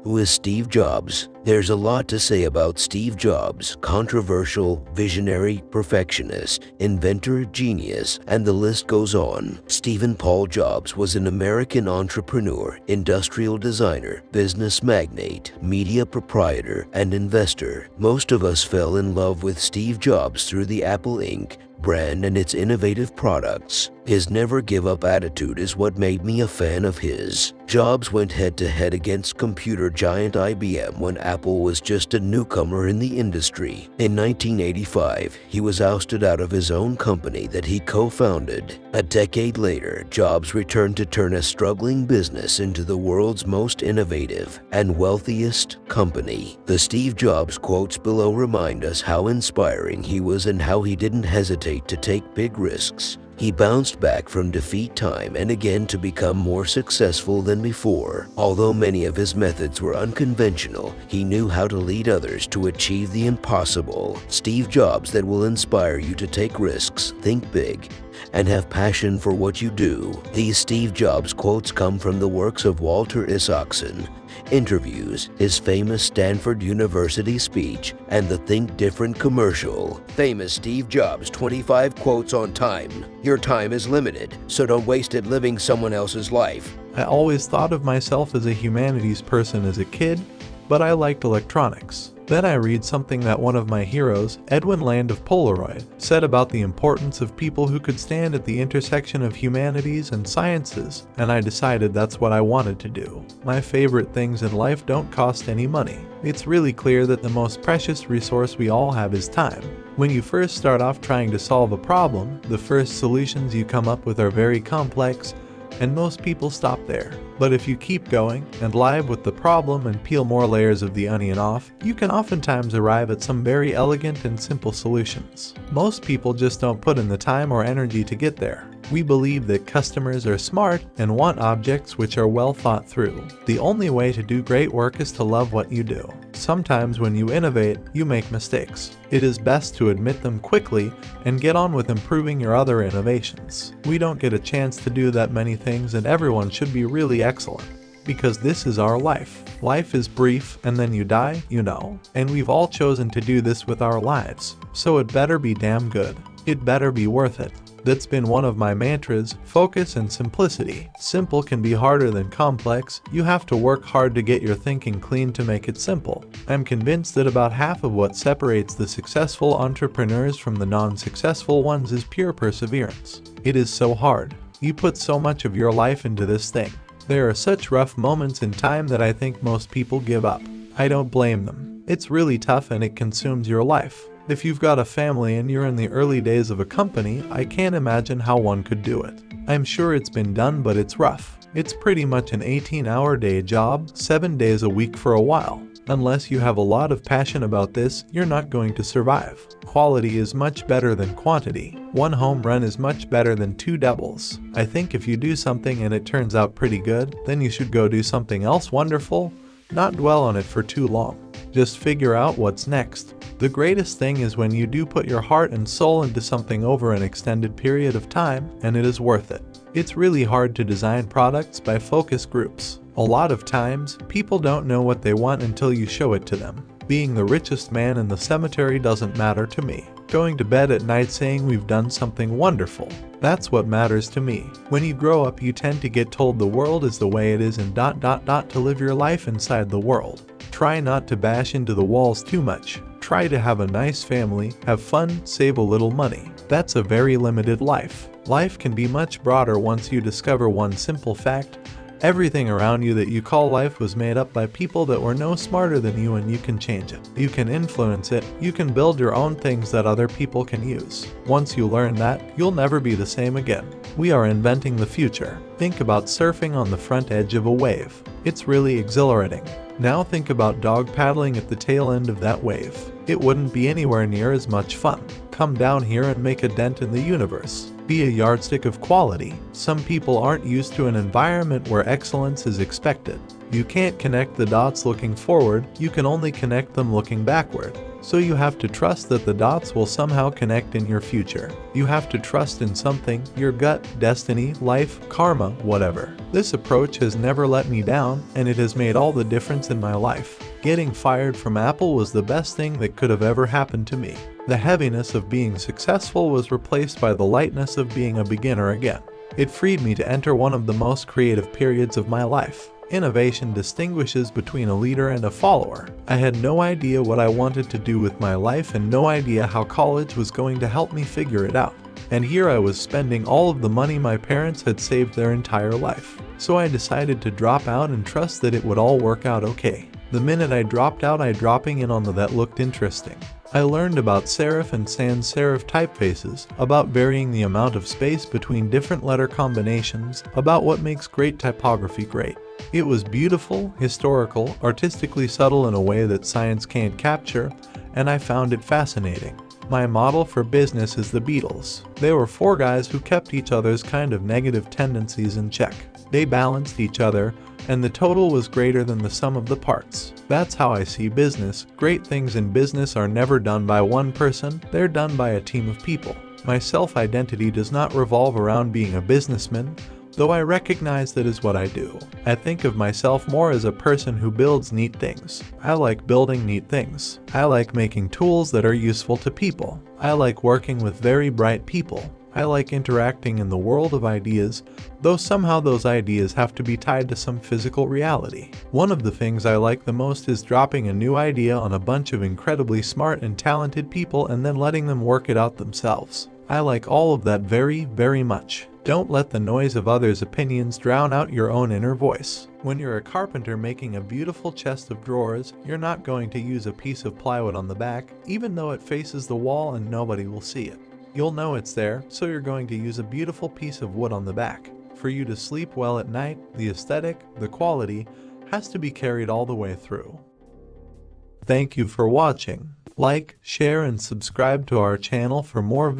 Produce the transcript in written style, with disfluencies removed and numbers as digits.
Who is Steve Jobs? There's a lot to say about Steve Jobs: controversial, visionary, perfectionist, inventor, genius, and the list goes on. Stephen Paul Jobs was an American entrepreneur, industrial designer, business magnate, media proprietor, and investor. Most of us fell in love with Steve Jobs through the Apple Inc. brand and its innovative products. His never-give-up attitude is what made me a fan of his. Jobs went head-to-head against computer giant IBM when Apple was just a newcomer in the industry. In 1985, he was ousted out of his own company that he co-founded. A decade later, Jobs returned to turn a struggling business into the world's most innovative and wealthiest company. The Steve Jobs quotes below remind us how inspiring he was and how he didn't hesitate to take big risks. He bounced back from defeat time and again to become more successful than before. Although many of his methods were unconventional, he knew how to lead others to achieve the impossible. Steve Jobs that will inspire you to take risks, think big, and have passion for what you do. These Steve Jobs quotes come from the works of Walter Isaacson, interviews, his famous Stanford University speech, and the Think Different commercial. Famous Steve Jobs 25 quotes on time. Your time is limited, so don't waste it living someone else's life. I always thought of myself as a humanities person as a kid, but I liked electronics. Then I read something that one of my heroes, Edwin Land of Polaroid, said about the importance of people who could stand at the intersection of humanities and sciences, and I decided that's what I wanted to do. My favorite things in life don't cost any money. It's really clear that the most precious resource we all have is time. When you first start off trying to solve a problem, the first solutions you come up with are very complex, and most people stop there. But if you keep going and live with the problem and peel more layers of the onion off, you can oftentimes arrive at some very elegant and simple solutions. Most people just don't put in the time or energy to get there. We believe that customers are smart and want objects which are well thought through. The only way to do great work is to love what you do. Sometimes when you innovate, you make mistakes. It is best to admit them quickly and get on with improving your other innovations. We don't get a chance to do that many things, and everyone should be really excellent, because this is our life. Life is brief, and then you die, you know. And we've all chosen to do this with our lives. So it better be damn good. It better be worth it. That's been one of my mantras: focus and simplicity. Simple can be harder than complex. You have to work hard to get your thinking clean to make it simple. I'm convinced that about half of what separates the successful entrepreneurs from the non-successful ones is pure perseverance. It is so hard. You put so much of your life into this thing. There are such rough moments in time that I think most people give up. I don't blame them. It's really tough and it consumes your life. If you've got a family and you're in the early days of a company, I can't imagine how one could do it. I'm sure it's been done, but it's rough. It's pretty much an 18-hour day job, 7 days a week for a while. Unless you have a lot of passion about this, you're not going to survive. Quality is much better than quantity. One home run is much better than 2 doubles. I think if you do something and it turns out pretty good, then you should go do something else wonderful. Not dwell on it for too long. Just figure out what's next. The greatest thing is when you do put your heart and soul into something over an extended period of time, and it is worth it. It's really hard to design products by focus groups. A lot of times, people don't know what they want until you show it to them. Being the richest man in the cemetery doesn't matter to me. Going to bed at night saying we've done something wonderful. That's what matters to me. When you grow up, you tend to get told the world is the way it is and ... to live your life inside the world. Try not to bash into the walls too much. Try to have a nice family, have fun, save a little money. That's a very limited life. Life can be much broader once you discover one simple fact. Everything around you that you call life was made up by people that were no smarter than you, and you can change it. You can influence it. You can build your own things that other people can use. Once you learn that, you'll never be the same again. We are inventing the future. Think about surfing on the front edge of a wave. It's really exhilarating. Now think about dog paddling at the tail end of that wave. It wouldn't be anywhere near as much fun. Come down here and make a dent in the universe. Be a yardstick of quality. Some people aren't used to an environment where excellence is expected. You can't connect the dots looking forward, you can only connect them looking backward. So you have to trust that the dots will somehow connect in your future. You have to trust in something, your gut, destiny, life, karma, whatever. This approach has never let me down, and it has made all the difference in my life. Getting fired from Apple was the best thing that could have ever happened to me. The heaviness of being successful was replaced by the lightness of being a beginner again. It freed me to enter one of the most creative periods of my life. Innovation distinguishes between a leader and a follower. I had no idea what I wanted to do with my life and no idea how college was going to help me figure it out. And here I was spending all of the money my parents had saved their entire life. So I decided to drop out and trust that it would all work out okay. The minute I dropped out, I dropping in on the that looked interesting. I learned about serif and sans serif typefaces, about varying the amount of space between different letter combinations, about what makes great typography great. It was beautiful, historical, artistically subtle in a way that science can't capture, and I found it fascinating. My model for business is the Beatles. They were four guys who kept each other's kind of negative tendencies in check. They balanced each other, and the total was greater than the sum of the parts. That's how I see business. Great things in business are never done by one person, they're done by a team of people. My self-identity does not revolve around being a businessman, though I recognize that is what I do. I think of myself more as a person who builds neat things. I like building neat things. I like making tools that are useful to people. I like working with very bright people. I like interacting in the world of ideas, though somehow those ideas have to be tied to some physical reality. One of the things I like the most is dropping a new idea on a bunch of incredibly smart and talented people and then letting them work it out themselves. I like all of that very, very much. Don't let the noise of others' opinions drown out your own inner voice. When you're a carpenter making a beautiful chest of drawers, you're not going to use a piece of plywood on the back, even though it faces the wall and nobody will see it. You'll know it's there, so you're going to use a beautiful piece of wood on the back. For you to sleep well at night, the aesthetic, the quality, has to be carried all the way through. Thank you for watching. Like, share, and subscribe to our channel for more videos.